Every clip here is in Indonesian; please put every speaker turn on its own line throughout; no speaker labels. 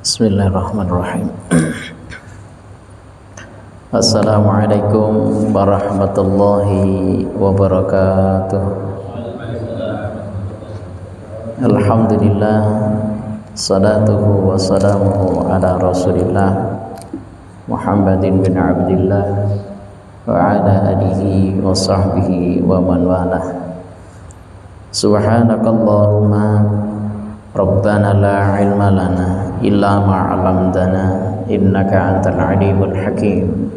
Bismillahirrahmanirrahim. Assalamualaikum warahmatullahi wabarakatuh. Alhamdulillah, salatuhu wa salamuhu ala rasulillah Muhammadin bin Abdillah wa ala alihi wa sahbihi wa man walah. Subhanakallahumma Rabbana la ilma lana illa ma 'allamtana innaka antal alimul hakim.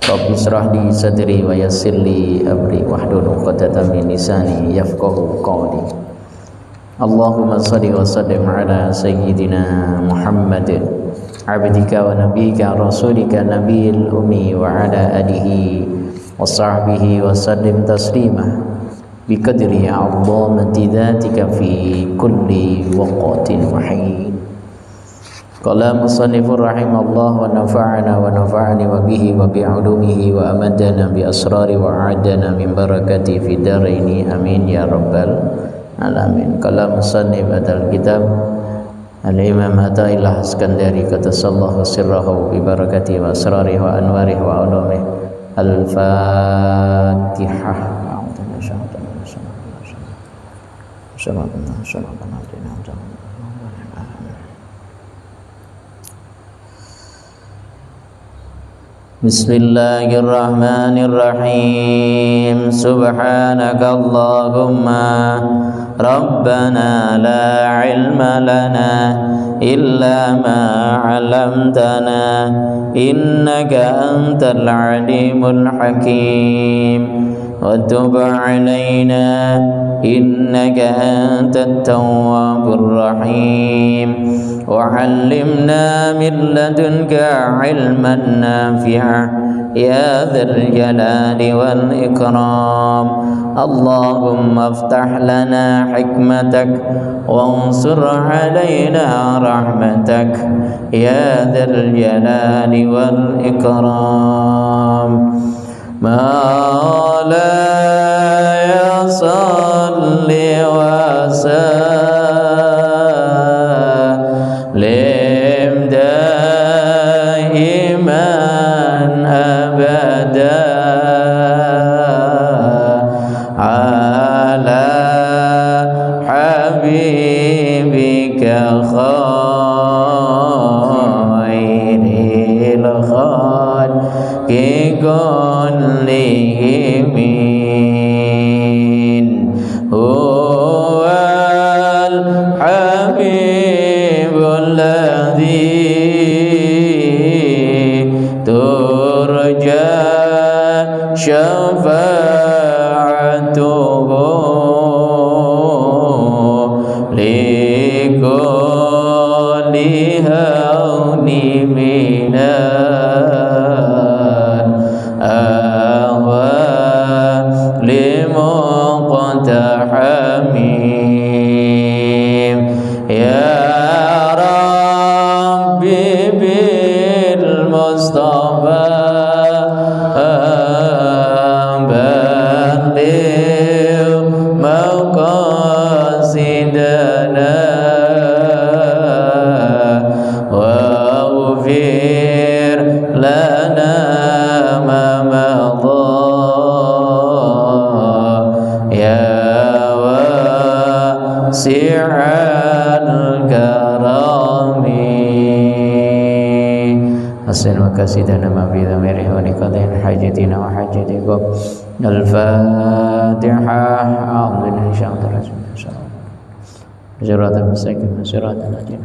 Rabbi israh li sadri wa yassir li amri wahlul 'uqdatam min lisani yafqahu qawli. Allahumma shalli wa sallim ala sayyidina Muhammadin abdika wa nabiyyika rasulika nabiyil ummi wa ala alihi wa sahbihi wa sallim taslima biqadri a'zamati dzatika fi kulli waqtin wa hin. Qala musannifur rahimallah wa nafa'ana wa nafa'ani wa bihi wa bi'ulumihi wa amadana bi asrari wa a'adana min barakati fi daraini amin ya rabbal alamin. Qala musannif adal kitab al-imam Athaillah Iskandari qaddasallahu sirrahu bi barakati wa asrari wa anwarihi wa ulumihi. Al-Fatihah. Bismillahirrahmanirrahim. Subhanakallahumma Rabbana la ilma lana illa ma 'allamtana innaka antal alimul hakim. Wa tub 'alaina innaka antat tawwabur rahim. Wa 'allimna min ladunka 'ilman nafi'a ya dzal jalali wal ikram. Allahumma iftah lana hikmatak wansur 'alaina rahmatak ya dzal jalali wal ikram. Mawlaya salli wa sallim daiman abada ala habibika khairil khalqi kullihim. Huwal habibul ladzi turja syafa'atuhu likulli أحسن وكسدنا ما في ضميره ولقضاء حاجتنا وحاجتكم. الفاتحة. أعوذ بالله من الشيطان الرجيم. صراط المستقيم صراط الذين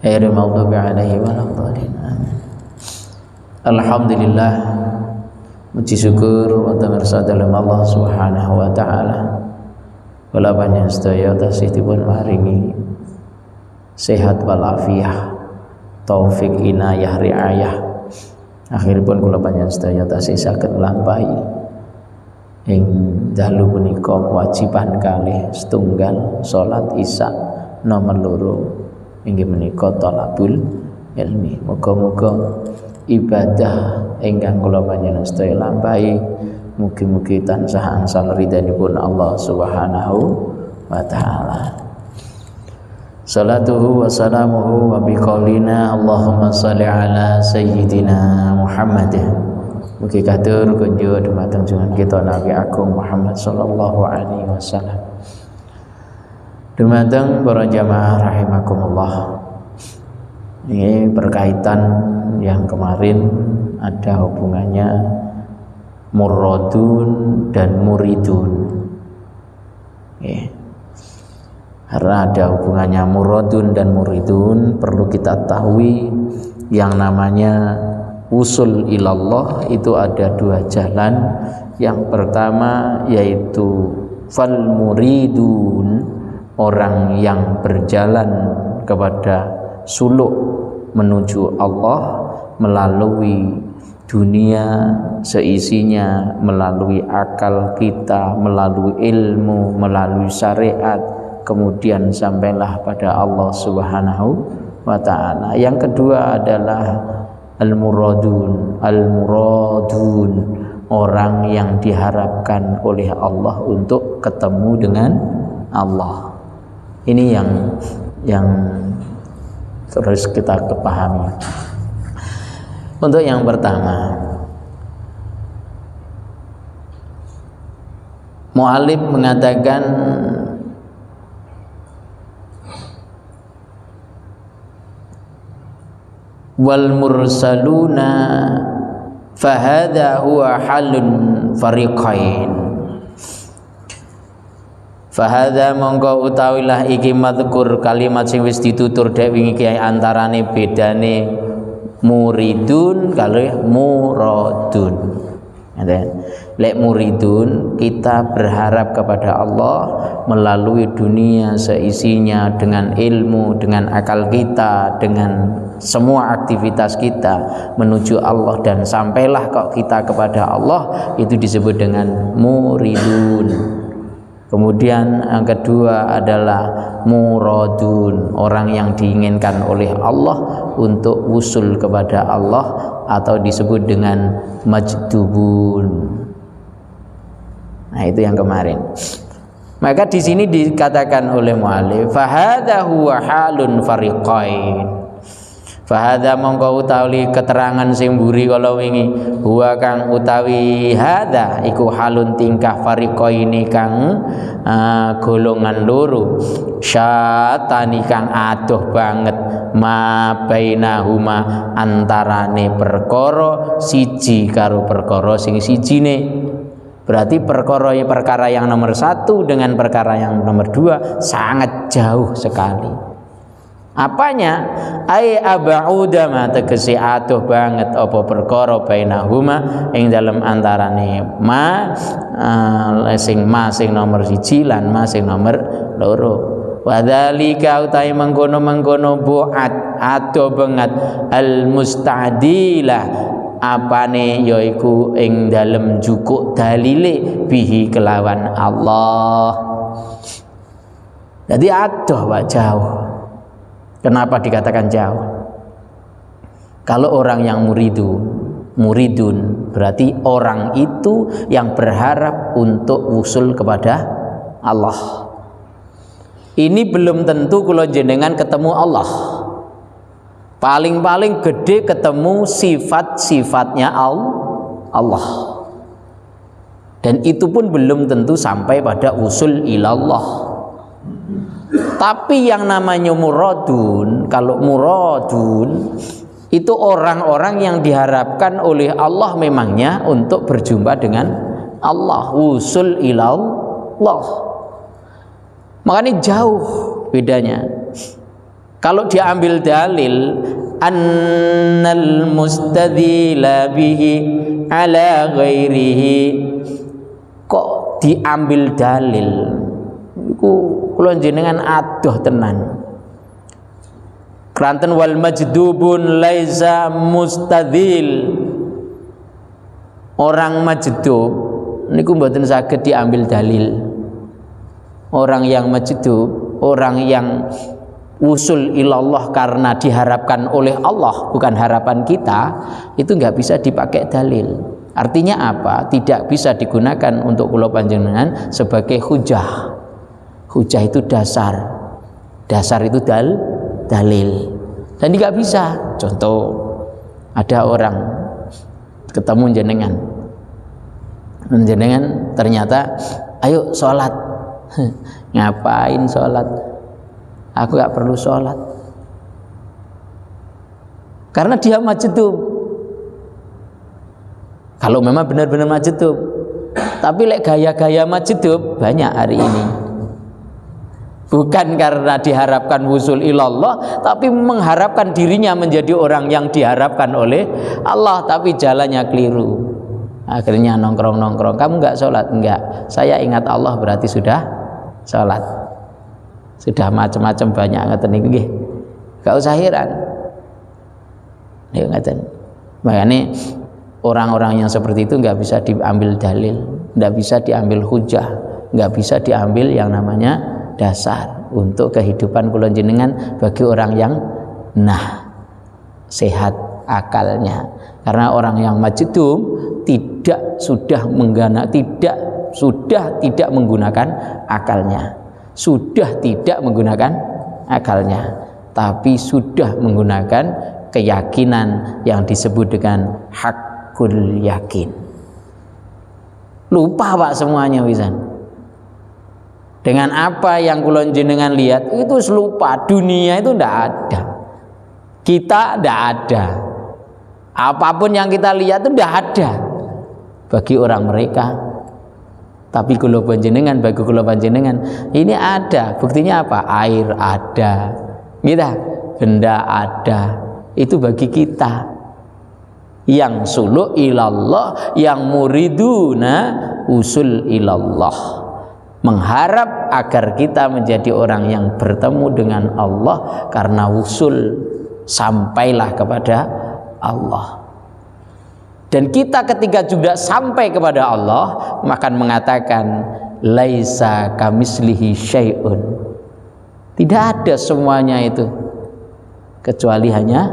غير المغضوب عليهم ولا الضالين. Amin. Alhamdulillah, puji syukur wonten mirsani Allah Subhanahu wa taala. Kula panjenengan sedaya tasih dipun maringi sehat walafiat, taufik inayah riayah. Akhiripun kula panjenengan sedaya tasih saged nglampahi ing dalu punika kewajiban kalih setunggal salat Isya nomor 2 inggih menika thalabul ilmi. Muga-muga ibadah ingkang kula panjenengan sedaya lampahi mugi-mugi tansah angsal ridhanipun Allah Subhanahu wa taala. Salatuhu wa salamuhu wa biqaulina Allahumma shalli ala sayyidina Muhammad. Mugi katur kunjuk dumateng junjungan kita Nabi Agung Muhammad sallallahu alaihi wasallam. Dumateng para jamaah rahimakumullah. Ini berkaitan yang kemarin ada hubungannya muradun dan muridun. Karena ada hubungannya muradun dan muridun, perlu kita tahu yang namanya usul ilallah itu ada 2 jalan. Yang pertama yaitu fal muridun, orang yang berjalan kepada suluk menuju Allah melalui dunia seisinya, melalui akal kita, melalui ilmu, melalui syariat, kemudian sampailah pada Allah Subhanahu wa ta'ala. Yang kedua adalah al-muradun. Al-muradun, orang yang diharapkan oleh Allah untuk ketemu dengan Allah. Ini yang terus kita kepahami. Untuk yang pertama, mu'alif mengatakan wal mursaluna fahadha huwa halun fariqain. Fahadha mongko utawilah iki madhkur kalimat sing wis ditutur dek wingi ki antarane bedane muridun kalau muradun. Lek muridun, kita berharap kepada Allah melalui dunia seisinya dengan ilmu, dengan akal kita, dengan semua aktivitas kita menuju Allah, dan sampailah kok kita kepada Allah, itu disebut dengan muridun. Kemudian yang kedua adalah muradun, orang yang diinginkan oleh Allah untuk usul kepada Allah, atau disebut dengan majdubun. Nah, itu yang kemarin. Maka di sini dikatakan oleh mu'alif fahadha huwa halun fariqain. Fahadha mongko utawi keterangan sing mburi kala wingi, huwa kang utawi hadha iku halun tingkah fariqaini kang golongan loro, syatani kang adoh banget ma bainahuma antarane perkara siji karo perkara sing sijine. Berarti perkara yang nomor 1 dengan perkara yang nomor 2 sangat jauh sekali. Apanya? Ai abauda ma tegese adoh banget apa perkara bainahuma ing dalem antarane ma sing nomor 1 lan ma sing nomor 2. Wadzalika utai mengkono-mengkono buat adoh banget al musta'dilah apane yaiku ing dalem jukuk dalile bihi kelawan Allah. Jadi adoh Pak jauh. Kenapa dikatakan jauh? Kalau orang yang muridun berarti orang itu yang berharap untuk usul kepada Allah. Ini belum tentu kalau jenengan ketemu Allah. Paling-paling gede ketemu sifat-sifatnya Allah. Dan itu pun belum tentu sampai pada usul ilallah. Tapi yang namanya muradun, kalau muradun itu orang-orang yang diharapkan oleh Allah memangnya untuk berjumpa dengan Allah, wusul ilallah. Makanya jauh bedanya. Kalau diambil dalil annal mustadzila bihi ala ghairihi, kok diambil dalil iku kula jenengan adoh tenan. Kranten wal majdubun laisa mustadzil, orang majdub niku mboten saged diambil dalil. Orang yang majdub, orang yang usul ilallah karena diharapkan oleh Allah, bukan harapan kita, itu nggak bisa dipakai dalil. Artinya apa? Tidak bisa digunakan untuk kula panjenengan sebagai hujah. Hujah itu dasar, dasar itu dalil. Dan nggak bisa. Contoh, ada orang ketemu jenengan ternyata, ayo sholat. Ngapain sholat? Aku gak perlu sholat. Karena dia majdub. Kalau memang benar-benar majdub. Tapi lek gaya-gaya majdub banyak hari ini. Bukan karena diharapkan wusul ilallah, tapi mengharapkan dirinya menjadi orang yang diharapkan oleh Allah, tapi jalannya keliru. Akhirnya nongkrong-nongkrong. Kamu gak sholat? Enggak. Saya ingat Allah, berarti sudah sholat. Sudah macam-macam banyak ngeten niku nggih. Gak usah heran. Ya ngeten. Makanya orang-orang yang seperti itu nggak bisa diambil dalil, nggak bisa diambil hujah, nggak bisa diambil yang namanya dasar untuk kehidupan kula jenengan bagi orang yang sehat akalnya. Karena orang yang majdum tidak menggunakan akalnya. Sudah tidak menggunakan akalnya, tapi sudah menggunakan keyakinan yang disebut dengan hakul yakin. Lupa Pak semuanya wisan. Dengan apa yang kula jenengan lihat itu lupa. Dunia itu ndak ada, kita ndak ada, apapun yang kita lihat itu ndak ada bagi orang mereka. Tapi bagi kula panjenengan ini ada. Buktinya apa? Air ada, benda ada. Itu bagi kita yang suluk ilallah, yang muriduna usul ilallah, mengharap agar kita menjadi orang yang bertemu dengan Allah karena usul sampailah kepada Allah. Dan kita ketika juga sampai kepada Allah akan mengatakan laisa kamislihi syai'un. Tidak ada semuanya itu kecuali hanya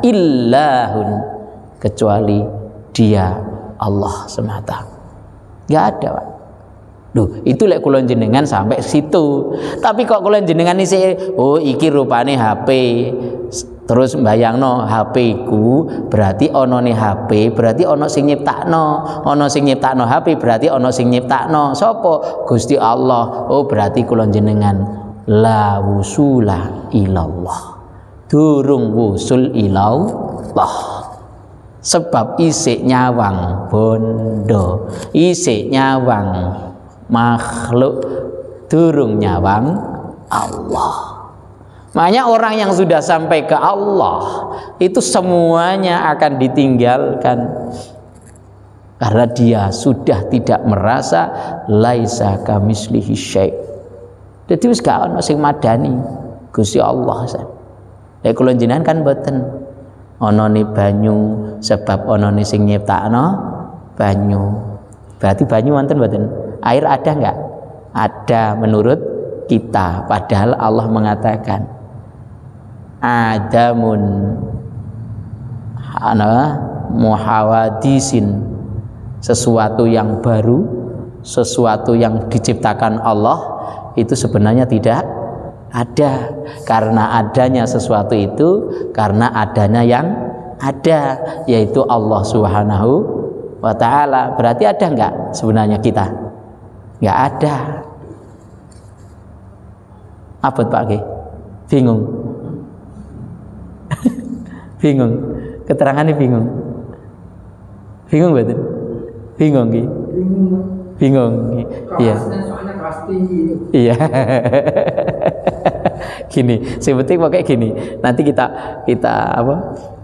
illahun, kecuali dia Allah semata. Enggak ada, Pak. Duh, itu lek kula jenengan sampai situ. Tapi kok kula jenengan isi iki rupane HP. Terus mbayangno HP ku berarti ono nih HP, berarti ono sing nyiptakno HP, berarti ono sing nyiptakno sapa? Gusti Allah. Oh, berarti kula jenengan la wusula ilallah. Durung wusul ilallah. Sebab isik nyawang bondo, isik nyawang makhluk, durung nyawang Allah. Makanya orang yang sudah sampai ke Allah itu semuanya akan ditinggalkan karena dia sudah tidak merasa laisa kamislihi syai'. Dadi wis gak ono sing madani Gusti Allah. Lek kula jenengan kan mboten onone banyu sebab onone sing nyiptakno banyu. Berarti banyu wonten mboten? Air ada enggak? Ada menurut kita, padahal Allah mengatakan adamun muhawadisin, sesuatu yang baru, sesuatu yang diciptakan Allah itu sebenarnya tidak ada. Karena adanya sesuatu itu karena adanya yang ada, yaitu Allah Subhanahu wa ta'ala. Berarti ada enggak sebenarnya kita? Enggak ada. Apa Pak Ki? Bingung? Bingung. Keterangannya bingung. Bingung betul? Bingung nggih. Bingung. Iya.
Soalnya kelas tinggi.
Iya. Gini, sebetulnya pakai gini. Nanti kita apa?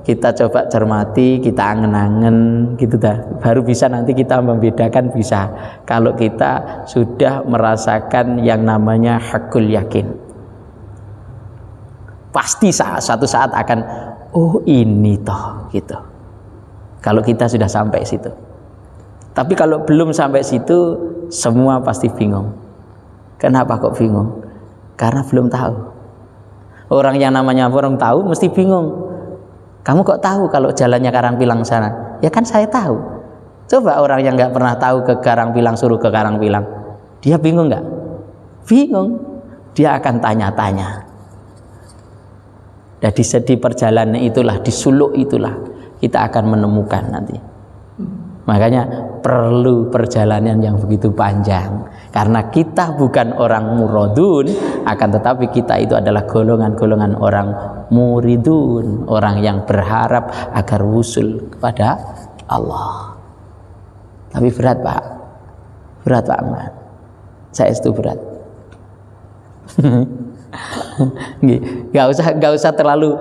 Kita coba cermati, kita angen-angen gitu dah. Baru bisa nanti kita membedakan bisa. Kalau kita sudah merasakan yang namanya hakul yakin. Pasti suatu saat akan oh ini toh gitu. Kalau kita sudah sampai situ. Tapi kalau belum sampai situ, semua pasti bingung. Kenapa kok bingung? Karena belum tahu. Orang yang namanya orang tahu mesti bingung. Kamu kok tahu kalau jalannya Karangpilang sana? Ya kan saya tahu. Coba orang yang nggak pernah tahu ke Karangpilang suruh ke Karangpilang, dia bingung nggak? Bingung. Dia akan tanya-tanya. Dan di perjalanan itulah, di suluk itulah kita akan menemukan nanti. Makanya perlu perjalanan yang begitu panjang. Karena kita bukan orang muradun, akan tetapi kita itu adalah golongan-golongan orang muridun, orang yang berharap agar wusul kepada Allah. Tapi berat Pak, berat Pak Ahmad. Saya itu berat. Gak usah terlalu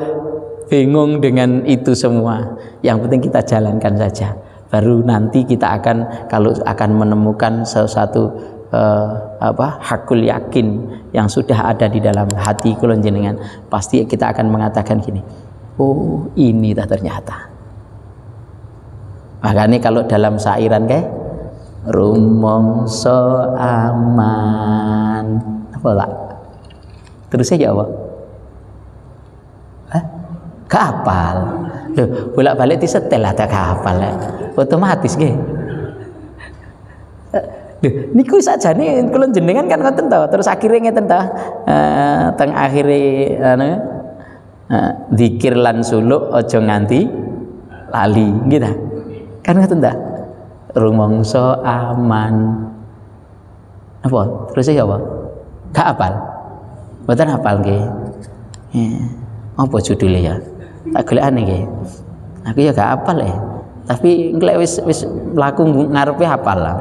bingung dengan itu semua. Yang penting kita jalankan saja. Baru nanti kita akan kalau akan menemukan sesuatu hakul yakin yang sudah ada di dalam hati kula jenengan, pasti kita akan mengatakan gini, oh ini dah ternyata. Makanya kalau dalam sairan kayak rumongso aman apa lah, terus aja apa? Kapal. Loh, bolak-balik disetel ada kapal ya. Otomatis nggih. Loh, niku sakjane kula jenengan kan ngoten to. Terus akhirnya ngeten to. Teng akhire zikir lan suluk aja nganti lali, nggih ta? Kan ngoten ta? Rumangsa aman. Apa? Terus ya apa? Gak hafal. Mboten hafal nggih. Apa judulnya ya? Tak golekane nggih. Aku ya gak hafal ya. Tapi engklek wis mlaku ngarepe hafal lah.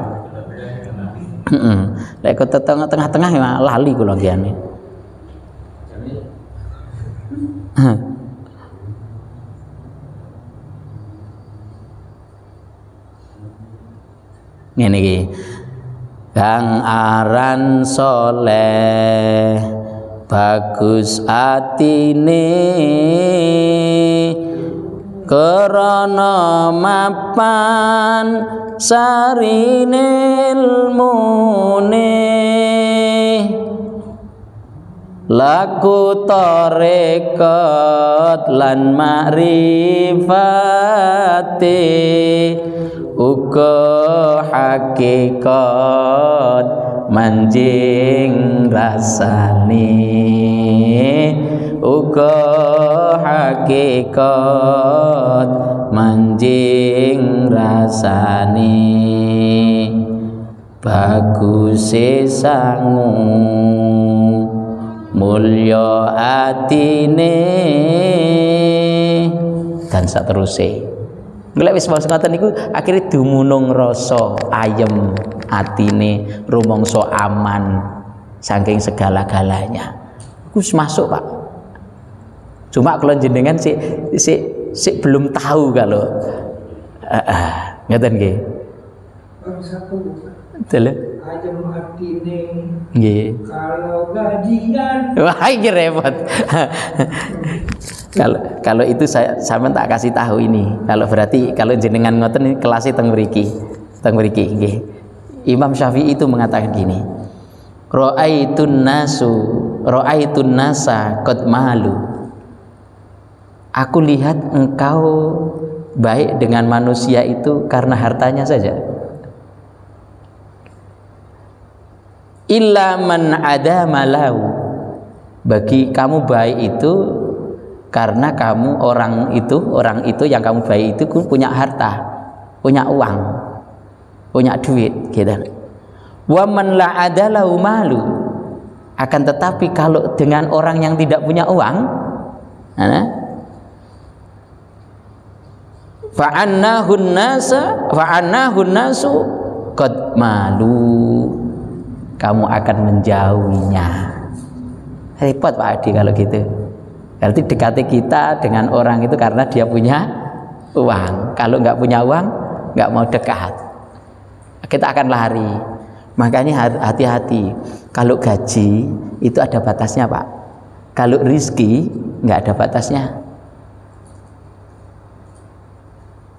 Heeh. Lek kok tengah-tengah ya lali kula nggihane. Ngene iki. Kang aran soleh bagus atine krana mapan sarine ilmune laku tarekat lan makrifate uga hakikat manjing rasane uga hakikat manjing rasane baguse sangu mulya atine dan saterusé. Ngelek wis wis ngoten niku akhire dumunung rasa ayem atine rumangsa aman saking segala-galanya. Wis masuk Pak. Cuma kalau jenengan sik belum tahu kalau ngeten nggih.
Satu.
Betul.
Ayem atine.
Nggih.
Kalau gajian.
Wah, iki repot. Kalau itu saya tak kasih tahu ini. Kalau berarti kalau jenengan ngoten ini kelasnya teng mriki nggih. Imam Syafi'i itu mengatakan gini. Ra'aitun nasa qad malu. Aku lihat engkau baik dengan manusia itu karena hartanya saja. Illa man adama lahu. Bagi kamu baik itu karena kamu orang itu yang kamu baik itu punya harta, punya uang, punya duit gitu. Wa man la adalahu malu. Akan tetapi kalau dengan orang yang tidak punya uang, fa'annahun nasu qad malu, kamu akan menjauhinya. Repot Pak Adi kalau gitu. Berarti dekati kita dengan orang itu karena dia punya uang. Kalau nggak punya uang, nggak mau dekat, kita akan lari. Makanya hati-hati. Kalau gaji itu ada batasnya Pak. Kalau rizki nggak ada batasnya.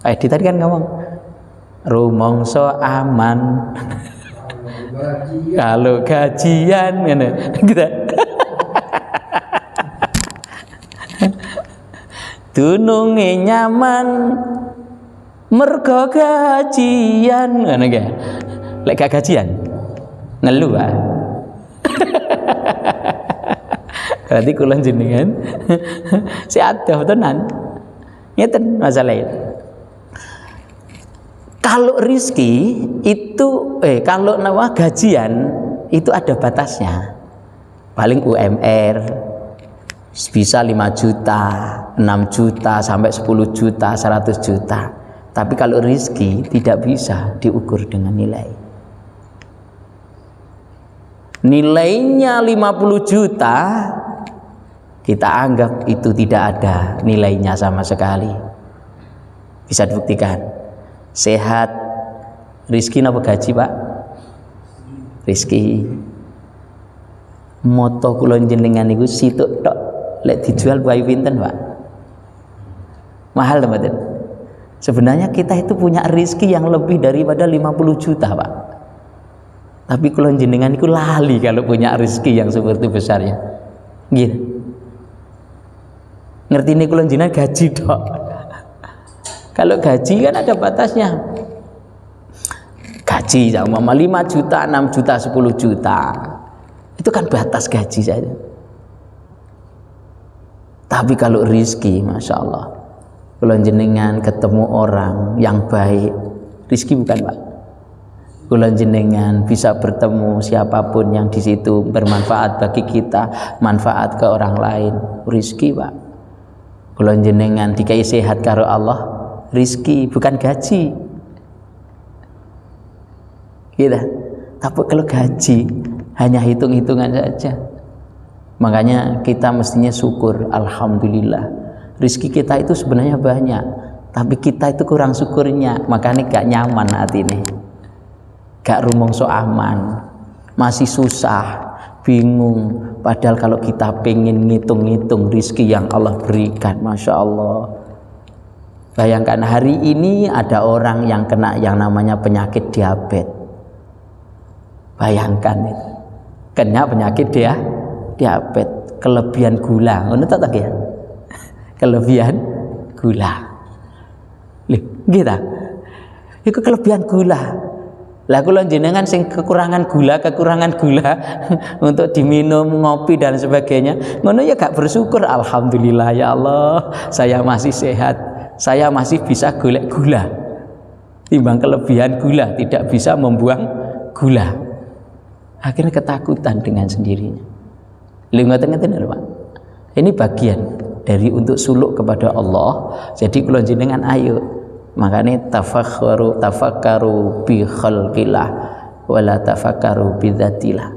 Adi tadi kan ngomong rumongso aman kalau gajian gitu. Dununge nyaman mergo gajian ngono ge. Lek gak gajian ngelu ah. Berarti kula jenengan si adoh tenan. Ngeten masalah itu. Kalau rizki itu kalau nama gajian itu ada batasnya. Paling UMR bisa 5 juta, 6 juta, sampai 10 juta, 100 juta. Tapi kalau rizki tidak bisa diukur dengan nilai. Nilainya 50 juta, kita anggap itu tidak ada nilainya sama sekali. Bisa dibuktikan. Sehat, rizki napa gaji Pak? Rizki. Moto kula jenengan niku situk tok. Lek dijual bayi pinten Pak? Mahal teman-teman. Sebenarnya kita itu punya rizki yang lebih daripada 50 juta Pak. Tapi kula jenengan niku lali kalau punya rizki yang seperti besarnya. Gitu. Ngerti nih kula jenengan gaji tok. Kalau gaji kan ada batasnya. Gaji sama 5 juta, 6 juta, 10 juta. Itu kan batas gaji saja. Tapi kalau rizki, Masya Allah, kalau jenengan ketemu orang yang baik, rizki bukan Pak? Kalau jenengan bisa bertemu siapapun yang di situ bermanfaat bagi kita, manfaat ke orang lain, rizki Pak. Kalau jenengan dikai sehat karo Allah, rizki bukan gaji. Gitu. Tapi kalau gaji hanya hitung-hitungan saja. Makanya kita mestinya syukur, alhamdulillah. Rizki kita itu sebenarnya banyak, tapi kita itu kurang syukurnya. Makanya gak nyaman hati ini, gak rumongso aman, masih susah, bingung. Padahal kalau kita pengen ngitung-ngitung rizki yang Allah berikan, Masya Allah. Bayangkan hari ini ada orang yang kena yang namanya penyakit diabetes. Bayangkan itu, kena penyakit diabetes, kelebihan gula, ngono tak ya? Kelebihan gula. Lih, gitu. Itu kelebihan gula. Lah kula jenengan sing kekurangan gula untuk diminum, ngopi dan sebagainya, ngono ya gak bersyukur. Alhamdulillah ya Allah, saya masih sehat. Saya masih bisa golek gula. Timbang kelebihan gula, tidak bisa membuang gula. Akhirnya ketakutan dengan sendirinya. Ngoten-ngoten lho Pak. Ini bagian dari untuk suluk kepada Allah. Jadi kula jenengan ayo, makanya tafakkaru bi khalqillah wala tafakkaru bi dzatillah.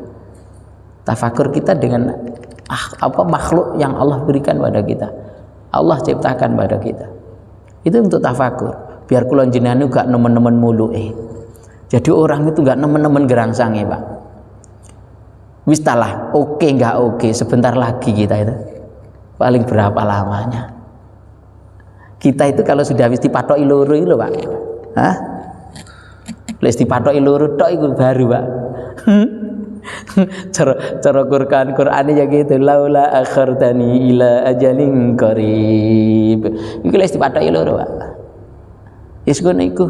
Tafakur kita dengan makhluk yang Allah berikan pada kita, Allah ciptakan pada kita. Itu untuk tafakur. Biar kula jenengan gak nemen-nemen muluke. Jadi orang itu gak nemen-nemen gerangsange Pak. Wis talah, oke gak oke, sebentar lagi kita itu. Paling berapa lamanya? Kita itu kalau sudah wis dipatoki loro iki lho Pak. Hah? Wis dipatoki loro tok iku baru Pak. cara Qur'ane ya gitu, laula akhartani ila ajalin qarib. Iku wis dipatoki loro Pak. Wis ngono iku,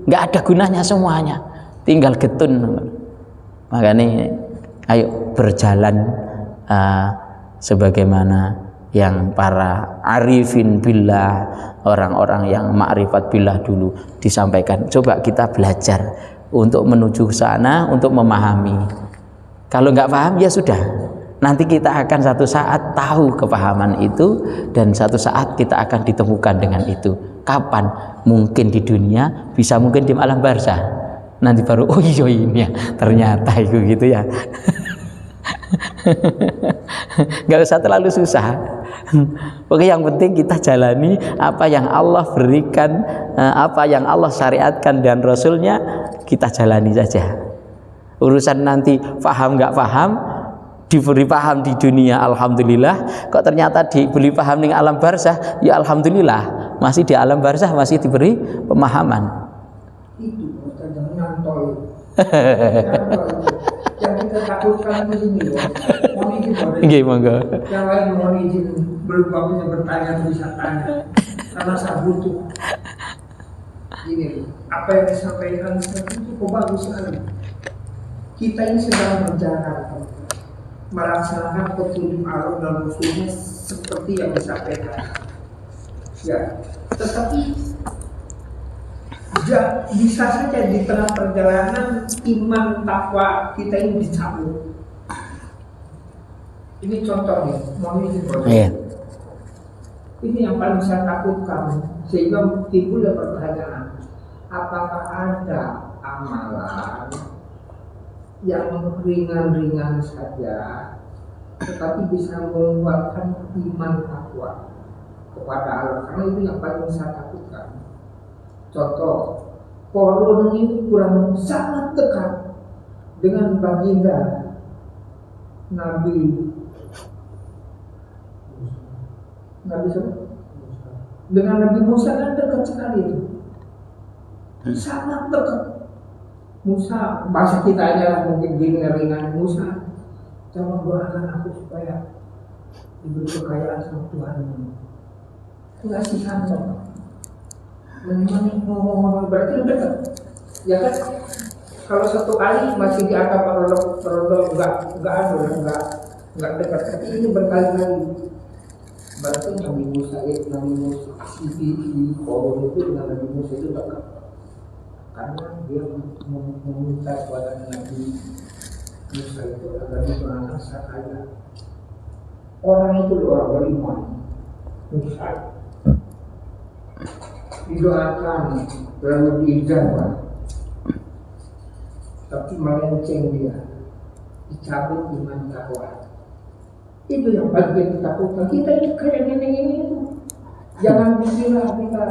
enggak ada gunanya semuanya, tinggal getun. Makanya ayo berjalan sebagaimana yang para arifin billah, orang-orang yang ma'rifat billah dulu disampaikan. Coba kita belajar untuk menuju ke sana, untuk memahami. Kalau nggak paham ya sudah, Nanti kita akan satu saat tahu kepahaman itu, dan satu saat kita akan ditemukan dengan itu. Kapan? Mungkin di dunia, bisa mungkin di alam barzah. Nanti baru oh iya ini ya, ternyata itu gitu ya. Nggak usah terlalu susah. Oke, yang penting kita jalani apa yang Allah berikan, apa yang Allah syariatkan dan Rasulnya, kita jalani saja. Urusan nanti paham nggak paham, diberi paham di dunia alhamdulillah, kok ternyata diberi paham di alam barzah, ya alhamdulillah, masih di alam barzah masih diberi pemahaman.
Itu Ustaz, jangan nyantol. Yang kita takutkan begini ya. Mohon izin boleh.
Nggih, monggo.
Yang lain mohon izin, belum bisa bertanya bisa tanya. Karena saya butuh. Ini apa yang disampaikan itu cukup bagus sekali. Kita ini sedang berjalan melaksanakan petunjuk Allah dan Rasulnya seperti yang disampaikan. Ya, tetapi bisa saja di tengah perjalanan iman takwa kita ini dicabut. Ini contohnya, mohon izin boleh.
Iya.
Ini yang paling saya takutkan, sehingga timbul pertanyaan, apakah ada amalan yang ringan-ringan saja, tetapi bisa menguatkan iman takwa kepada Allah? Karena itu yang paling saya takutkan. Contoh, Korun ini kurang sangat dekat dengan baginda Nabi dengan Nabi Musa kan dekat sekali itu, sangat dekat. Musa, bahasa kita aja mungkin ringan, Musa, jangan doakan aku supaya diberi kekayaan sama Tuhan. Kasihan sama. Memang ngomong berarti dekat, ya kan? Kalau satu kali masih di atas produk nggak dekat, tapi ini berkali-kali. Berarti Nabi Musa si Korun itu dengan Nabi Musa itu dekat, karena dia meminta kepada Nabi Musa itu agar didoakan sakaya. Orang itu orang beriman, Musa didoakan lalu diijabah, tapi melenceng dia, dicabut iman takwa. Itu yang paling kita takutkan. Kita ini kayak ini jangan dikira kita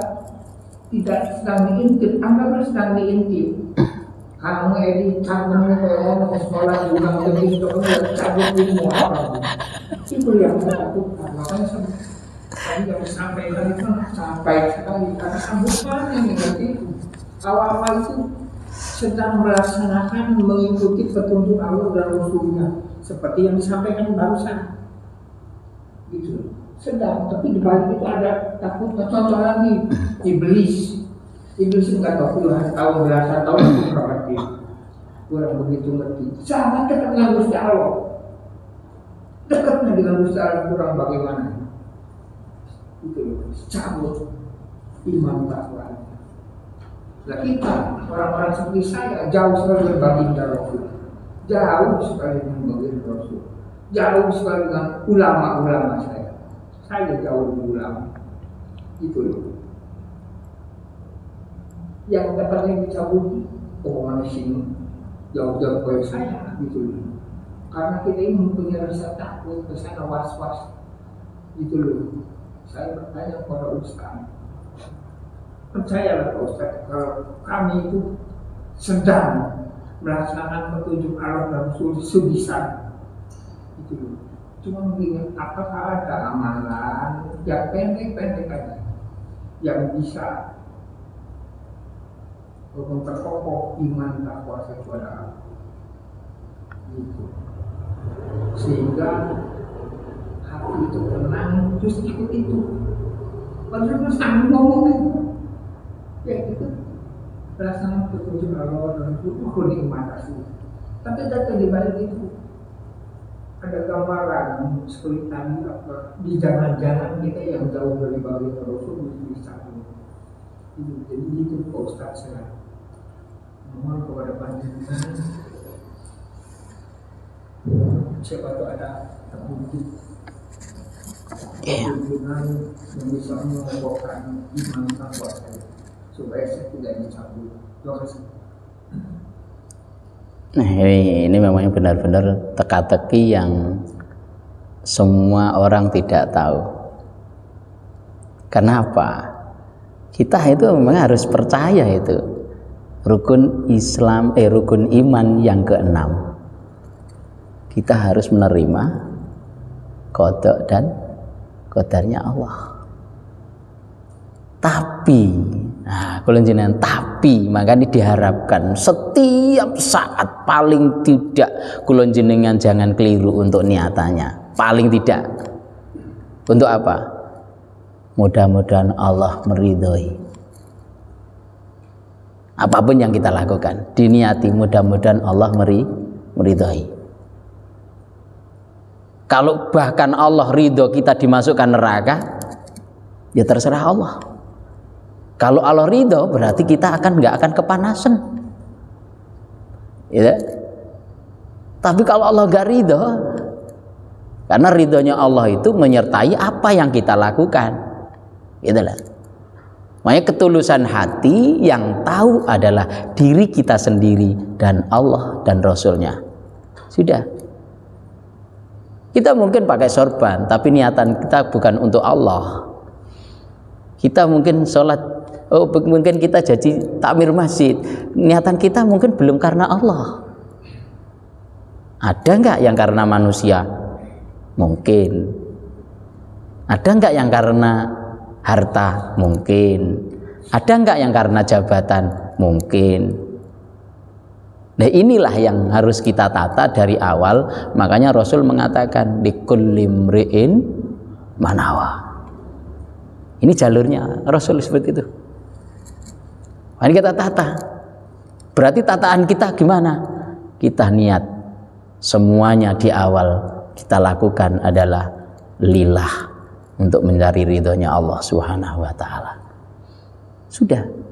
tidak sedang diintip, anggaplah sedang diintip. Kamu edit kamu kalau sekolah diulang lebih itu cabut ilmu apa? Itu yang kita takutkan. Makanya tadi yang disampaikan itu sampai sekali kata sambutan yang negatif. Awal-awal itu sedang melaksanakan mengikuti petunjuk Allah dan Rasulnya seperti yang disampaikan barusan. Gitu. Sedang, tapi di balik itu ada takutnya. Contoh lagi, iblis nggak tahu puluhan tahun, belasan tahun itu berarti kurang begitu ngerti. Sangat dekat dengan Gusti Allah. Dekatnya dengan Gusti Allah kurang bagaimana? Itu cabut iman takwa. Nah kita orang-orang seperti saya jauh sekali dari baginda Rasul, jauh sekali dengan baginda Rasul, jauh sekali dengan ulama-ulama saya jauh dari ulama. Itu loh. Yang dapatnya dicabuti omongan sini jauh-jauh dari saya gitu loh. Karena kita ini mempunyai rasa takut, rasa was-was gitu loh. Saya bertanya kepada Ustaz, percayalah Pak Ustaz, kalau kami itu sedang melaksanakan petunjuk Allah dan Rasul sebisa itu loh. Cuma mengingat apakah ada amalan yang pendek-pendek aja yang bisa memperkokoh iman takwa kepada Allah gitu. Sehingga hati itu tenang terus ikut itu. Padahal mas kami ngomongin ya gitu, perasaan petunjuk Allah dan itu nikmat asli. Tapi data di balik itu ada gambaran seperti tadi di jalan-jalan kita yang jauh dari baginda Rasul bisa itu. Jadi itu Pak Ustaz saya mohon kepada panjenengan siapa tuh ada terbukti
Iya.
hubungan yang bisa mengokohkan iman takwa saya supaya saya tidak dicabut. Terima kasih.
Nah, ini memang benar-benar teka-teki yang semua orang tidak tahu. Kenapa? Kita itu memang harus percaya itu rukun Islam, rukun iman yang keenam. Kita harus menerima qada dan qadarnya Allah. Tapi, nah, kalau jenengan tapi, makanya diharapkan setiap saat paling tidak kalau jenengan jangan keliru untuk niatannya. Paling tidak. Untuk apa? Mudah-mudahan Allah meridhoi. Apapun yang kita lakukan, diniati mudah-mudahan Allah meridhoi. Kalau bahkan Allah ridho kita dimasukkan neraka, ya terserah Allah. Kalau Allah ridho berarti kita nggak akan kepanasan, ya. Tapi kalau Allah nggak ridho, karena ridhonya Allah itu menyertai apa yang kita lakukan, itulah. Makanya ketulusan hati yang tahu adalah diri kita sendiri dan Allah dan Rasulnya. Sudah. Kita mungkin pakai sorban, tapi niatan kita bukan untuk Allah. Kita mungkin sholat, mungkin kita jadi takmir masjid, niatan kita mungkin belum karena Allah. Ada nggak yang karena manusia? Mungkin. Ada nggak yang karena harta? Mungkin. Ada nggak yang karena jabatan? Mungkin. Nah, inilah yang harus kita tata dari awal. Makanya Rasul mengatakan likulli mri'in manawa. Ini jalurnya Rasul seperti itu. Mari kita tata. Berarti tataan kita gimana? Kita niat semuanya di awal kita lakukan adalah lillah, untuk mencari ridhonya Allah Subhanahu wa taala. Sudah.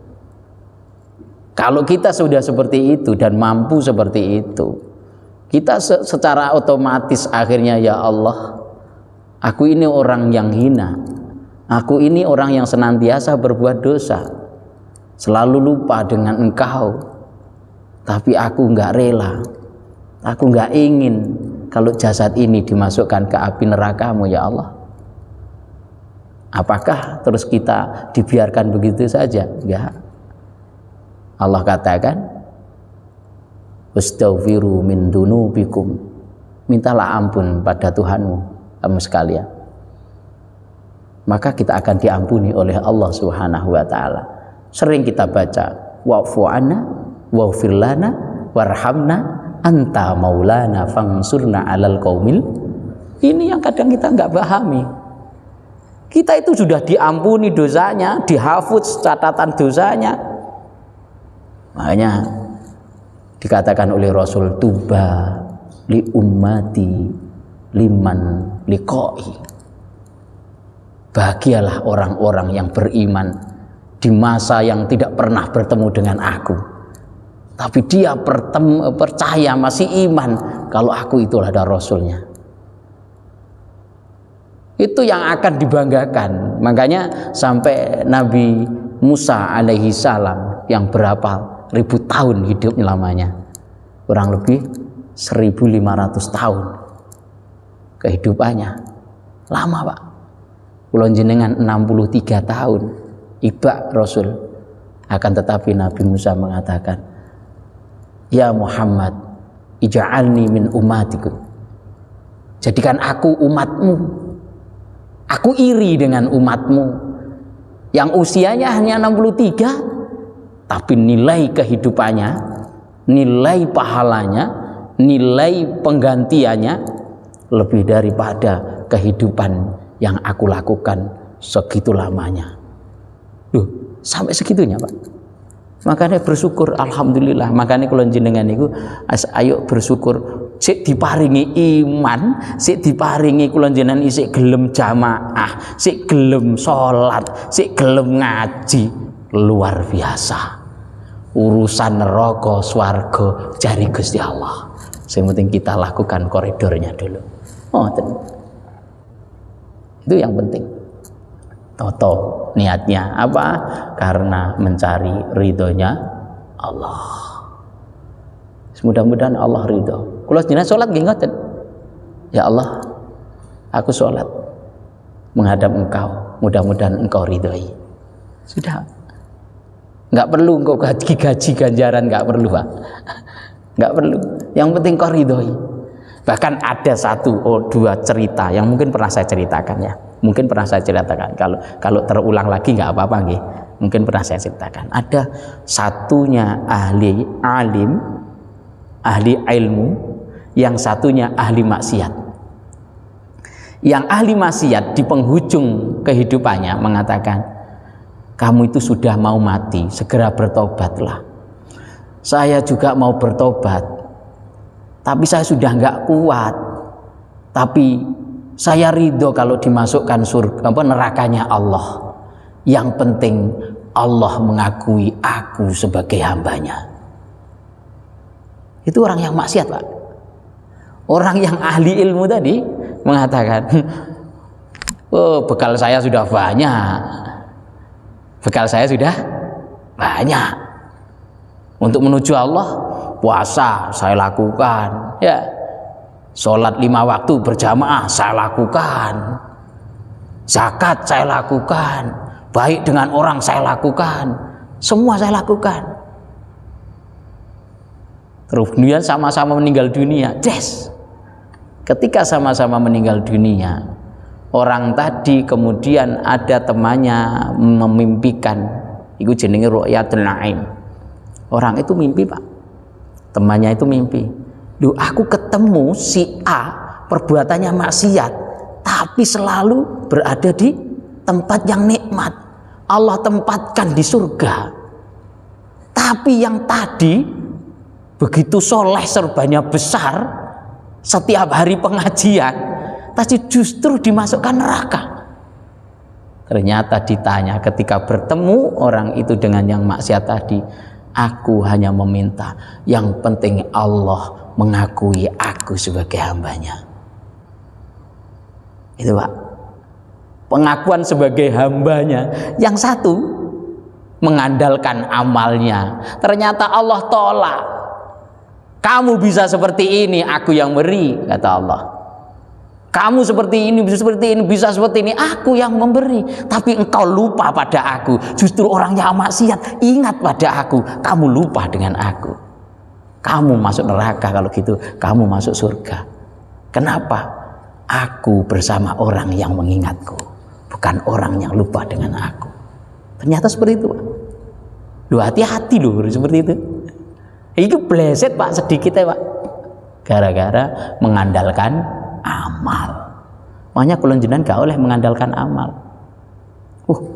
Kalau kita sudah seperti itu dan mampu seperti itu, kita secara otomatis akhirnya, ya Allah, aku ini orang yang hina, aku ini orang yang senantiasa berbuat dosa, selalu lupa dengan Engkau, tapi aku nggak rela, aku nggak ingin kalau jasad ini dimasukkan ke api neraka-Mu, ya Allah. Apakah terus kita dibiarkan begitu saja? Enggak. Allah katakan, wastaghfiru min dunubikum, mintalah ampun pada Tuhanmu kamu sekalian, maka kita akan diampuni oleh Allah Subhanahu wa taala. Sering kita baca, wa'fu anna waghfir lana warhamna anta maulana fangsurna 'alal qaumil. Ini yang kadang kita nggak pahami. Kita itu sudah diampuni dosanya, dihafudz catatan dosanya. Makanya dikatakan oleh Rasul, tuba li ummati liman liqai. Bahagialah orang-orang yang beriman di masa yang tidak pernah bertemu dengan aku, tapi dia percaya, masih iman kalau aku itulah ada Rasulnya. Itu yang akan dibanggakan. Makanya sampai Nabi Musa alaihi salam yang berapa ribu tahun hidup lamanya, kurang lebih 1500 tahun kehidupannya, lama Pak. Kulon jenengan 63 tahun iba Rasul, akan tetapi Nabi Musa mengatakan, ya Muhammad, ij'alni min ummatikum, jadikan aku umatmu. Aku iri dengan umatmu yang usianya hanya 63, tapi nilai kehidupannya, nilai pahalanya, nilai penggantiannya lebih daripada kehidupan yang aku lakukan segitu lamanya. Duh, sampai segitunya Pak. Makanya bersyukur, alhamdulillah. Makanya kalau jenengan itu ayo bersyukur, sik diparingi iman, sik diparingi kula jenengan isih gelem jamaah, sik gelem salat, sik gelem ngaji, luar biasa. Urusan neraka swarga jari Gusti Allah. Yang penting kita lakukan koridornya dulu. Oh, itu yang penting. Toto niatnya apa? Karena mencari ridhonya Allah. Mudah-mudahan Allah ridho. Kalau jenengan sholat nggih ngoten. Ya Allah, aku sholat menghadap Engkau. Mudah-mudahan Engkau ridhoi. Sudah. Enggak perlu engkau gaji ganjaran, enggak perlu, Pak. Enggak perlu. Yang penting kau ridhoi. Bahkan ada dua cerita yang mungkin pernah saya ceritakan ya. Mungkin pernah saya ceritakan. Kalau terulang lagi enggak apa-apa nggih. Mungkin pernah saya ceritakan. Ada satunya ahli alim, ahli ilmu, yang satunya ahli maksiat. Yang ahli maksiat di penghujung kehidupannya mengatakan, kamu itu sudah mau mati, segera bertobatlah. Saya juga mau bertobat, tapi saya sudah nggak kuat. Tapi saya ridho kalau dimasukkan surga, nerakanya Allah. Yang penting Allah mengakui aku sebagai hambanya. Itu orang yang maksiat, Pak. Orang yang ahli ilmu tadi mengatakan, oh, bekal saya sudah banyak. Bekal saya sudah banyak. Untuk menuju Allah, puasa saya lakukan, ya. Sholat 5 waktu berjamaah saya lakukan. Zakat saya lakukan. Baik dengan orang saya lakukan. Semua saya lakukan. Terus kemudian sama-sama meninggal dunia. Yes. Ketika sama-sama meninggal dunia, orang tadi kemudian ada temannya memimpikan, itu jenenge ru'yatul naim. Orang itu mimpi, Pak. Temannya itu mimpi. Duh, aku ketemu si A, perbuatannya maksiat, tapi selalu berada di tempat yang nikmat. Allah tempatkan di surga. Tapi yang tadi begitu soleh, serbannya besar, setiap hari pengajian, tapi justru dimasukkan neraka. Ternyata ditanya ketika bertemu orang itu dengan yang maksiat tadi, aku hanya meminta yang penting Allah mengakui aku sebagai hambanya. Itu, Pak. Pengakuan sebagai hambanya. Yang satu mengandalkan amalnya, ternyata Allah tolak. Kamu bisa seperti ini, aku yang beri, kata Allah. Kamu seperti ini, bisa seperti ini, aku yang memberi. Tapi engkau lupa pada aku. Justru orang yang maksiat ingat pada aku, kamu lupa dengan aku. Kamu masuk neraka kalau gitu, kamu masuk surga. Kenapa? Aku bersama orang yang mengingatku, bukan orang yang lupa dengan aku. Ternyata seperti itu, Pak. Loh, hati-hati loh seperti itu. Itu bleset, Pak, sedikit ya, Pak. Gara-gara mengandalkan amal. Makanya kalau jenengan gak oleh mengandalkan amal.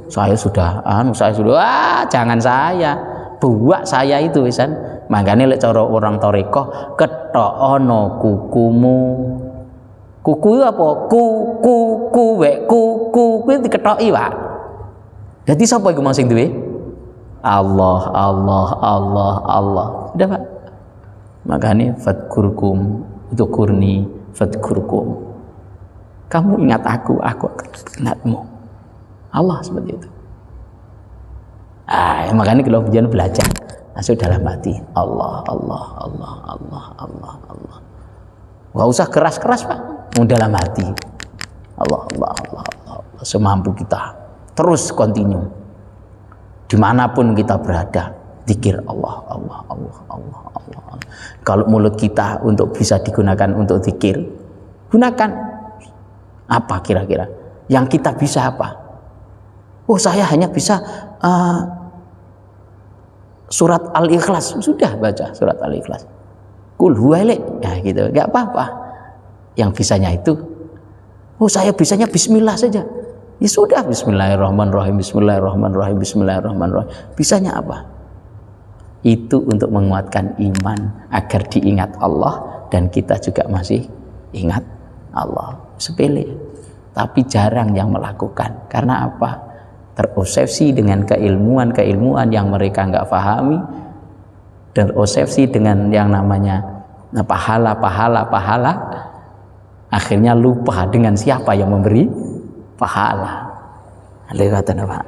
Saya sudah jangan saya. Buak saya itu wisan. Makanya lek cara orang toriko ketokno kukumu. Kuku itu apa? Kuku kuwi diketoki, Pak. Jadi sapa iku sing duwe? Allah. Udah, Pak. Makanya fadkurkum udzkurni fadkurkum. Kamu ingat aku ingatmu. Allah seperti itu. Makanya kalau jangan belajar masuk dalam hati. Allah. Gak usah keras-keras, Pak. Dalam hati. Allah. Semampu kita. Terus continue. Dimanapun kita berada, zikir Allah. Kalau mulut kita untuk bisa digunakan untuk zikir, gunakan. Apa kira-kira yang kita bisa apa? Saya hanya bisa surat Al-Ikhlas. Sudah baca surat Al-Ikhlas. Qul huwalek, gitu. Enggak apa-apa. Yang bisanya itu, saya bisanya bismillah saja. Ya sudah, bismillahirrahmanirrahim. Bisanya apa? Itu untuk menguatkan iman agar diingat Allah dan kita juga masih ingat Allah. Sepele, tapi jarang yang melakukan. Karena apa? Terobsesi dengan keilmuan yang mereka nggak pahami, terobsesi dengan yang namanya Nah, pahala, akhirnya lupa dengan siapa yang memberi pahala. Lewatan Pak.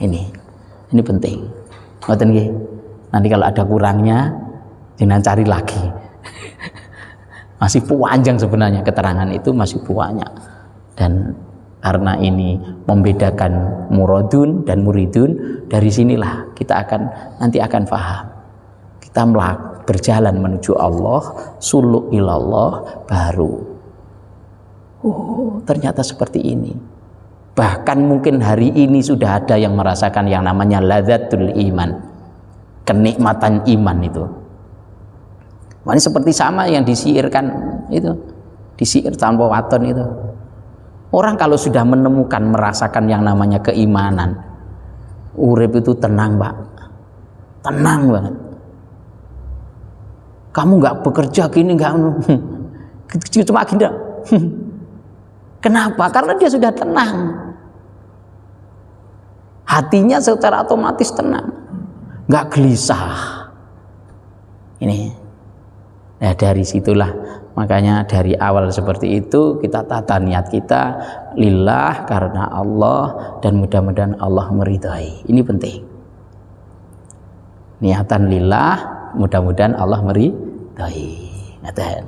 Ini penting. Ngoten nggih. Nanti kalau ada kurangnya, jangan cari lagi. Masih panjang sebenarnya keterangan itu, masih banyak. Dan karena ini membedakan muradun dan muridun, dari sinilah kita nanti akan paham. Kita berjalan menuju Allah, suluk ilallah, baru ternyata seperti ini. Bahkan mungkin hari ini sudah ada yang merasakan yang namanya ladzatul iman, kenikmatan iman itu. Ini seperti sama yang disiirkan itu, disiir tanpa waton itu. Orang kalau sudah menemukan, merasakan yang namanya keimanan, urip itu tenang Pak, tenang banget. Kamu nggak bekerja gini, nggak cuma gini. Kenapa? Karena dia sudah tenang, hatinya secara otomatis tenang, nggak gelisah. Ini, nah dari situlah, makanya dari awal seperti itu kita tata niat kita lillah, karena Allah, dan mudah-mudahan Allah meridhai. Ini penting. Niatan lillah, mudah-mudahan Allah meridhai. Ngaten.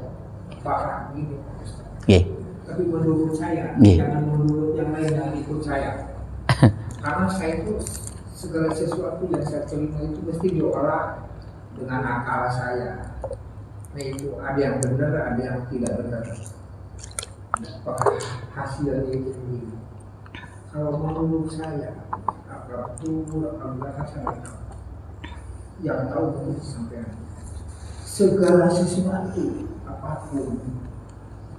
Pak, gini.
Nggih.
Tapi menurut saya,
Nggih.
jangan menurut yang lain yang ikut saya. Karena saya itu segala sesuatu yang saya terima itu mesti diolah dengan akal saya. Nah itu ada yang benar, ada yang tidak benar. Apakah hasilnya itu sendiri? Kalau menurut saya, apabila saya yang tahu betul sampai segala sesuatu apapun,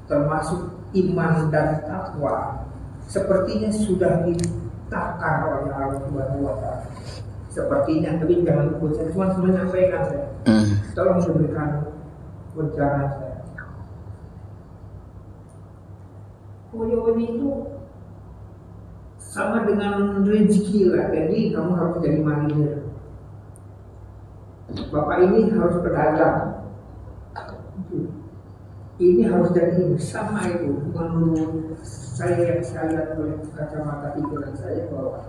termasuk iman dan takwa, sepertinya sudah ditakar oleh Allah Subhanahu wa Ta'ala. Sepertinya, tapi jangan ikut saya, cuma menyampaikan saya. Tolong memberikan pencerahan saya. Koyon itu sama dengan rezeki lah, jadi kamu harus jadi mandiri. Bapak ini harus pedagang. Ini harus jadi sama itu. Menurut saya yang saya lihat oleh kacamata pikiran saya bahwa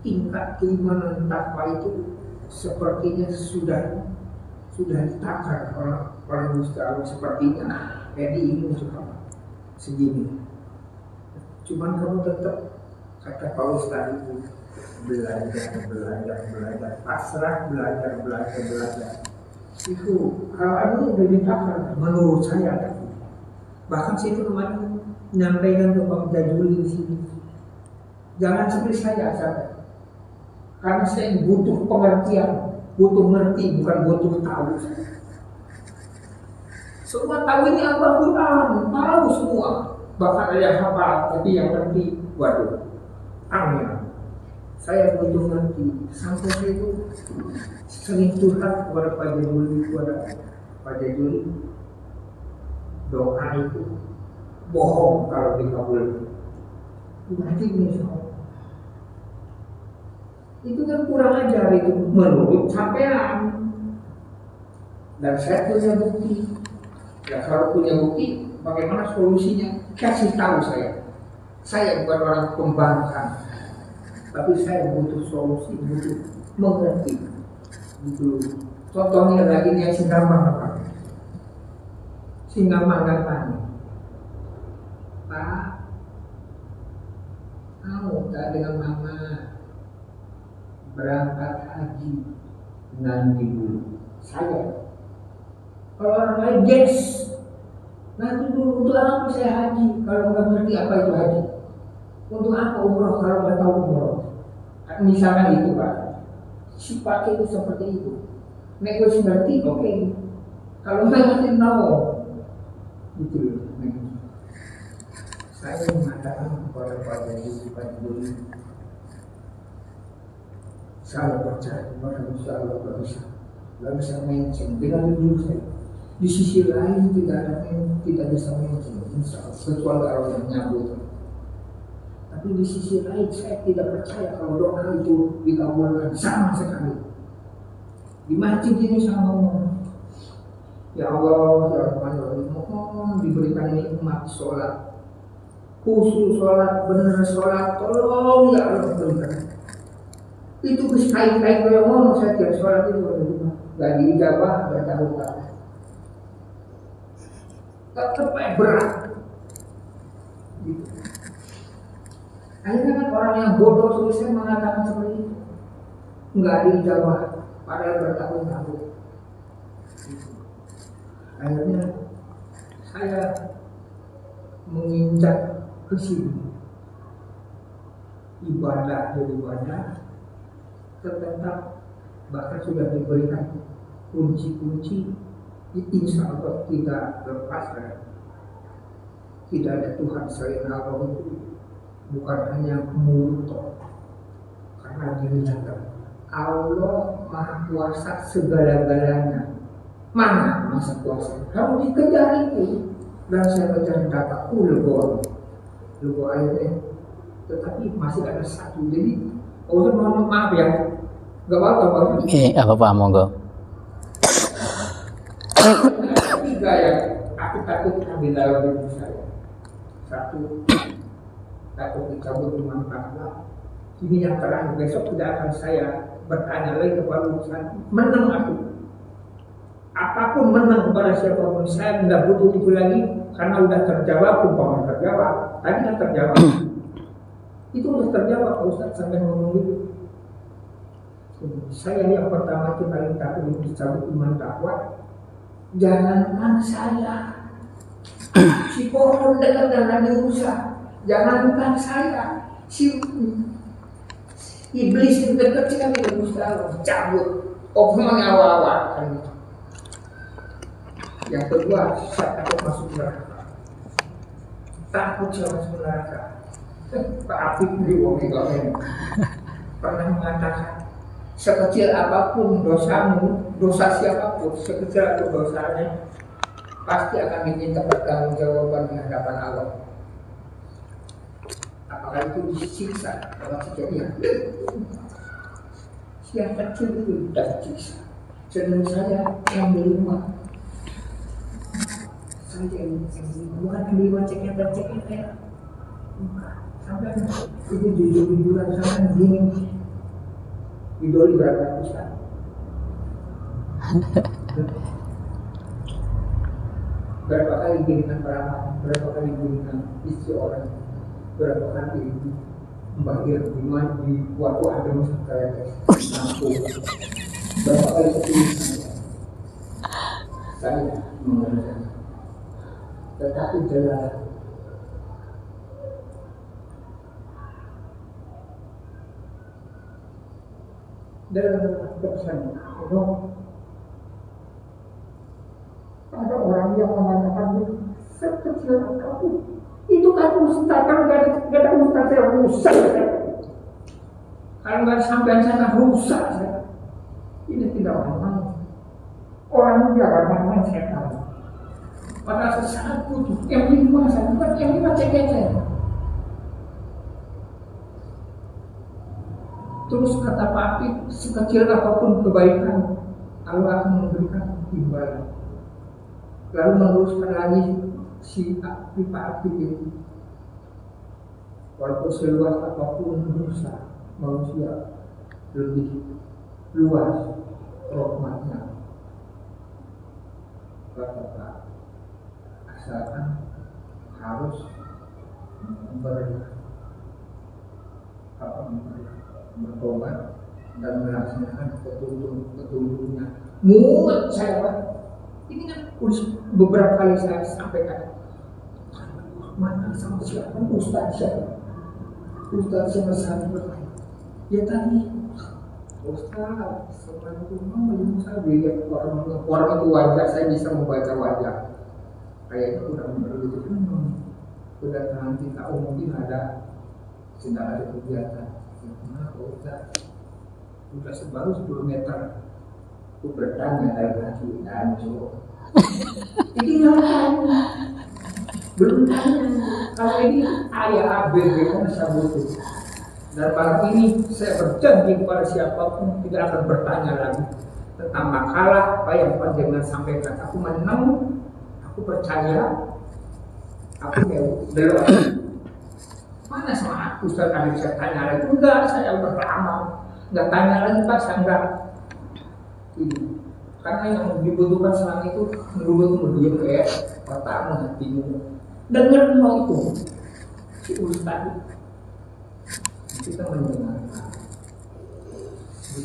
tingkat keimanan takwa itu sepertinya sudah ditakar oleh Gusti Allah, sepertinya. Jadi ini untuk kamu segini. Cuman kamu tetap, kata Paulus tadi, belajar, pasrah, belajar. Itu hal ini sudah ditakar menurut saya. Bahkan saya itu kemarin menyampaikan ke Pak Jajuli di sini, jangan seperti saya. Karena saya butuh pengertian, butuh ngerti, bukan butuh tahu. Semua tahu ini Al-Quran, tahu semua. Bahkan ada yang hafal, tapi yang ngerti, waduh, amin. Saya butuh ngerti. Sampai saya itu sering curhat kepada Pak Jajuli, doa itu bohong kalau dikabul. Nanti misalnya itu kan kurang ajar, itu menurut sampean. Dan saya punya bukti. Ya kalau punya bukti, bagaimana solusinya? Kasih tahu saya. Saya bukan orang pembangkang, tapi saya butuh solusi, butuh mengerti. Gitu. Contohnya lagi yang Singamang apa? Singamang datang, Pak, mau tak dengan mama berangkat haji nanti dulu? Saya, kalau orang lain yes, nanti dulu. Untuk apa saya haji kalau nggak ngerti apa itu haji? Untuk apa umroh kalau nggak tahu umroh? Misalnya itu Pak, sifat itu seperti itu. Nego ngerti, oke. Kalau nggak ngerti, no. Gitu. Saya mengatakan kepada Pak Jajuli, saya percaya kepada Gusti Allah nggak bisa mention dengan dulu saya. Di sisi lain tidak bisa mention, kecuali kalau yang nyambut. Tapi di sisi lain saya tidak percaya kalau doa itu dikabulkan sama sekali. Di masjid ini sama ngomong, Ya Allah, ya Rahman, ya Rahim, mohon diberikan nikmat sholat, khusus sholat, bener sholat, tolong ya Allah berikan. Itu kait-kait yang mau saya tiap sholat itu gak diijabah, gak tahu tak. Tetap berat. Gitu. Akhirnya kan orang yang bodoh selesai mengatakan seperti itu, nggak diijabah, padahal bertahun-tahun. Akhirnya saya menginjak ke sini, ibadah tetap bahkan sudah diberikan kunci-kunci, insya Allah tidak lepas. Tidak ada Tuhan selain Allah itu bukan hanya mulut, karena dirinya Allah Maha Kuasa segala-galanya. Mana masa kuasa? Kamu dikejar itu, dan saya kejar data lego airnya, tetapi masih ada satu. Jadi, mohon maaf ya, nggak apa-apa.
Apa monggo.
Tiga yang aku takut ambil dalam diri saya. Satu, takut dicabut iman takwa. Ini yang terakhir, besok tidak akan saya bertanya lagi kepada urusan menang aku. Apapun menang kepada siapapun, saya tidak butuh itu lagi karena sudah terjawab, umpama terjawab. Tadi kan terjawab. Itu sudah terjawab, Pak Ustaz sampai ngomong itu. Saya yang pertama itu paling takut dicabut iman takwa. Jangankan saya, si pohon dekat dan dirusak. Jangankan saya, si iblis yang dekat sih kan tidak bisa cabut. Omongan awal-awal kan gitu. Yang kedua, saya takut masuk neraka. Takut saya masuk neraka. Pak Afif di Wongi pernah mengatakan, sekecil apapun dosamu, dosa siapapun, sekecil apapun dosanya, pasti akan diminta pertanggungjawaban di hadapan Allah. Apakah itu disiksa dalam kejadian? Yang kecil itu sudah disiksa. Sedang saya yang di rumah, saya yang bukan di rumah ceket. Sampai itu jujur-jujuran sampai begini. Didoli berapa besar? Berapa kali giringan peramal, berapa kali giringan istri orang, berapa kali membahir di waktu ada masa kayak mampu, berapa kali ketulisan saya mengerjakan, tetapi jelas dalam pesan Allah, ada orang yang mengatakan sekecil apapun itu kan ustaz, kalau gak ada ustaz saya rusak. Kalau gak sampai saya rusak saya. Ini tidak orang orang jangan saya tahu. Pada saat itu yang lima saya bukan yang lima cek. Terus kata Pak Afif, sekecil apapun kebaikan, Allah akan memberikan imbalan. Lalu meneruskan lagi si Pak Afif itu, walaupun seluas apapun dosa manusia, lebih luas rahmatnya. Kata asalkan harus bertobat dan melaksanakan petunjuknya. Muat saya Pak. Ini kan beberapa kali saya sampaikan. Mana sama siapa? Ustaz siapa? Ustaz siapa sahabat? Ya tadi Ustaz sebenarnya itu mau saya lihat orang itu wajah, saya bisa membaca wajah. Kayaknya kurang begitu kan. Kedatangan kita mungkin ada sedang ada kegiatan. Udah sebaru 10 meter aku bertanya dari hati hancur. Ini belum tanya kalau ini ayah ABG kan saya butuh. Dan malam ini saya berjanji kepada siapapun tidak akan bertanya lagi. tentang makalah apa yang panjenengan sampaikan. Aku menang, aku percaya, aku belum. Mana sama aku setelah saya tanya lagi? Enggak, saya beramal. Enggak tanya lagi Pak, saya enggak. Ini. Karena yang dibutuhkan selama itu menurut dia kayak otakmu, hatimu. Dengar mau itu, si Ustaz. Kita mendengarkan.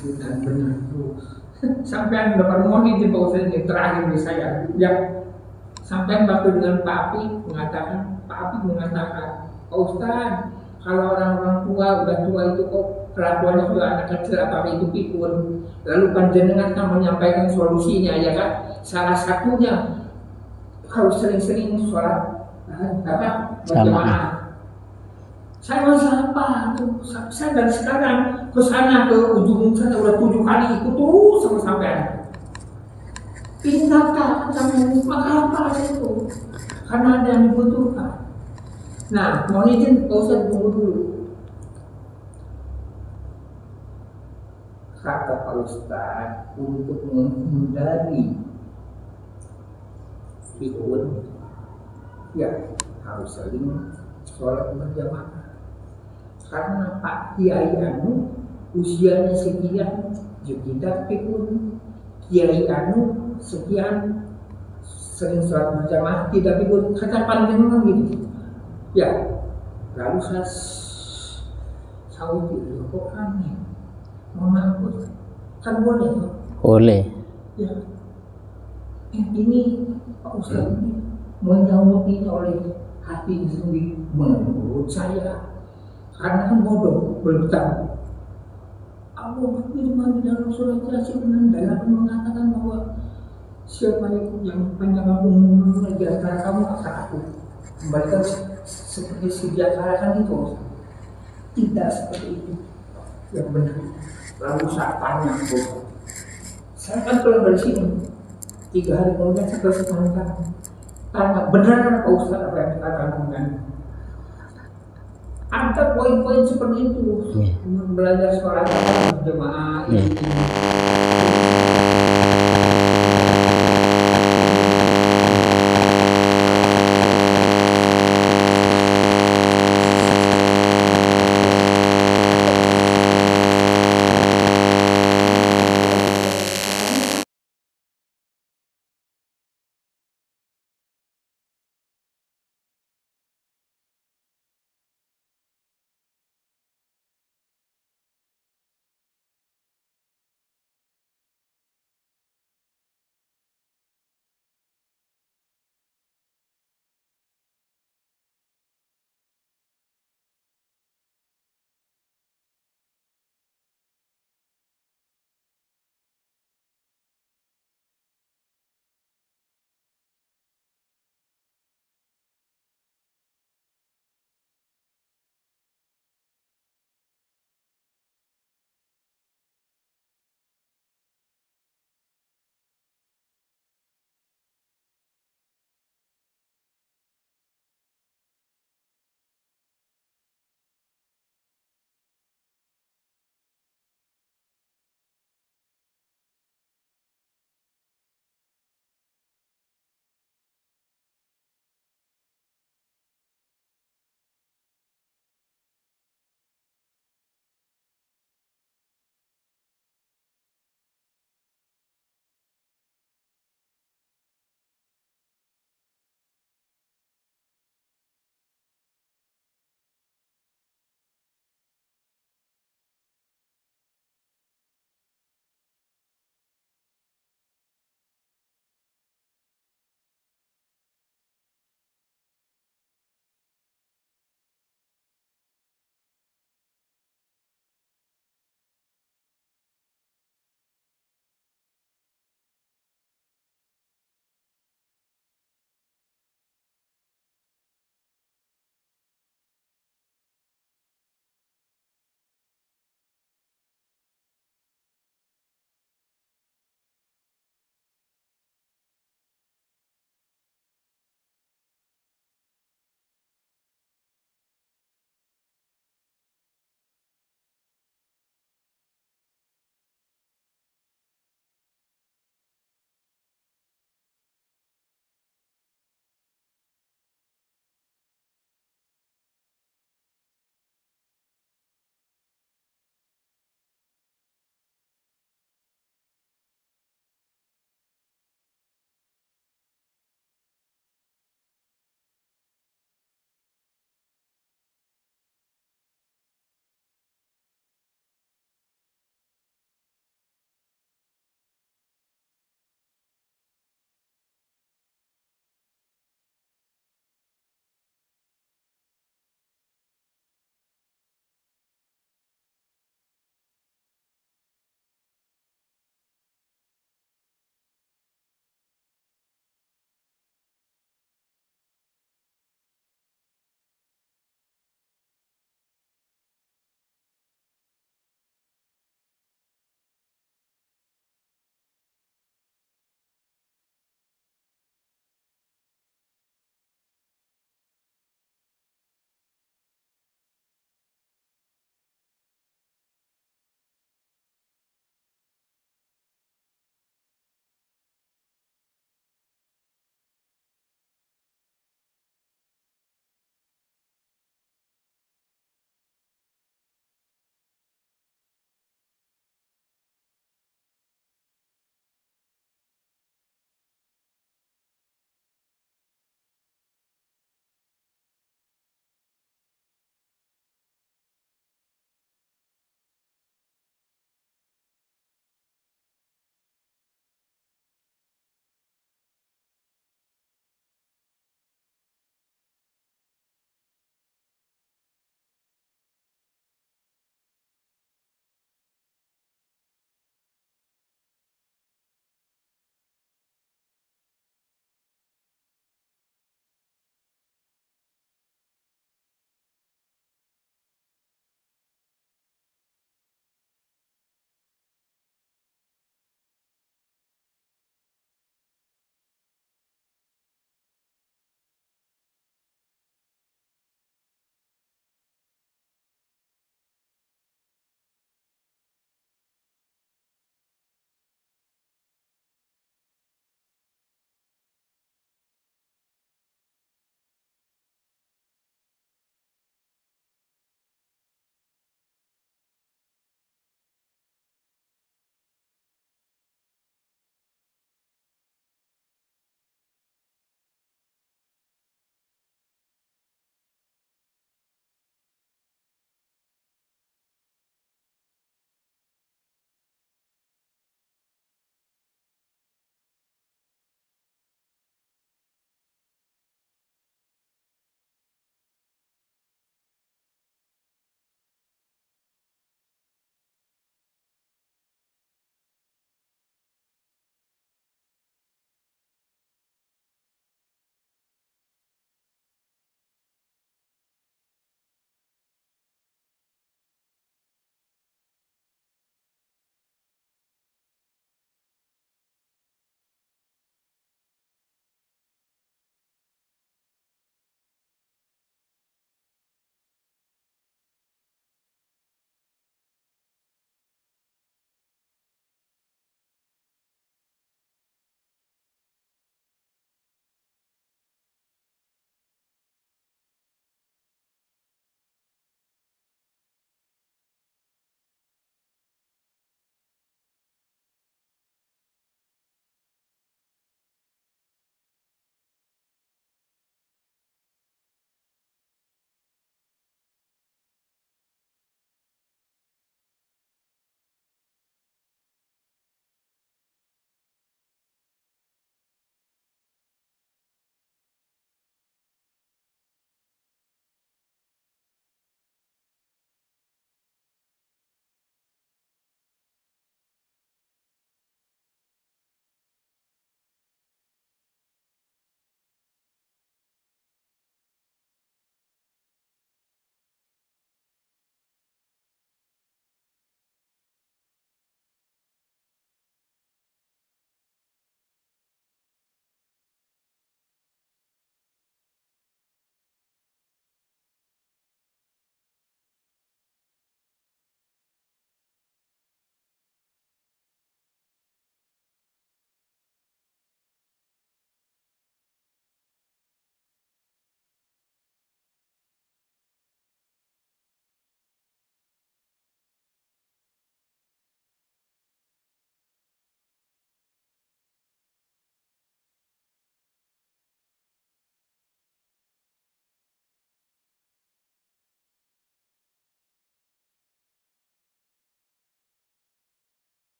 Benar-benar terus. Sampai dapat mohon izin Pak Ustaz ini terakhir di saya. Ya, sampai waktu dengan Pak Api mengatakan, Pak Ustaz, kalau orang-orang tua udah tua itu kok kelakuannya juga anak kecil apa itu pikun. Lalu panjenengan kan menyampaikan solusinya ya kan. Salah satunya harus sering-sering sholat berjamaah. Saya masih apa tuh? Saya dari sekarang ke sana ke ujung sana udah 7 kali ikut terus sama sampean. Pindah sama apa itu? Karena ada yang dibutuhkan. Nah, mohon izin Pak Ustaz tunggu dulu. Kata Pak Ustaz untuk menghindari pikun, ya harus saling sholat berjamaah. Karena Pak Kiai anu usianya sekian, kita pikun. Kiai anu sekian sering sholat berjamaah tidak pikun. Kata panjenengan gitu. Ya, lalu saya itu kok aneh, mengaku kan boleh.
Boleh.
Ya, ini Pak Ustaz ini menyauti oleh hati sendiri menurut saya. Karena kan bodoh, belum tahu. Allah berfirman di dalam surat Yasin dalam mengatakan bahwa siapa yang panjang umur di antara kamu akan aku kembalikan seperti sedia kala kan itu. Tidak seperti itu yang benar. Lalu saya tanya, saya kan pulang dari sini 3 hari kemudian saya ke tanya benar Pak Ustaz apa yang dikatakan. Ada poin-poin seperti itu, belajar sholat berjamaah ini.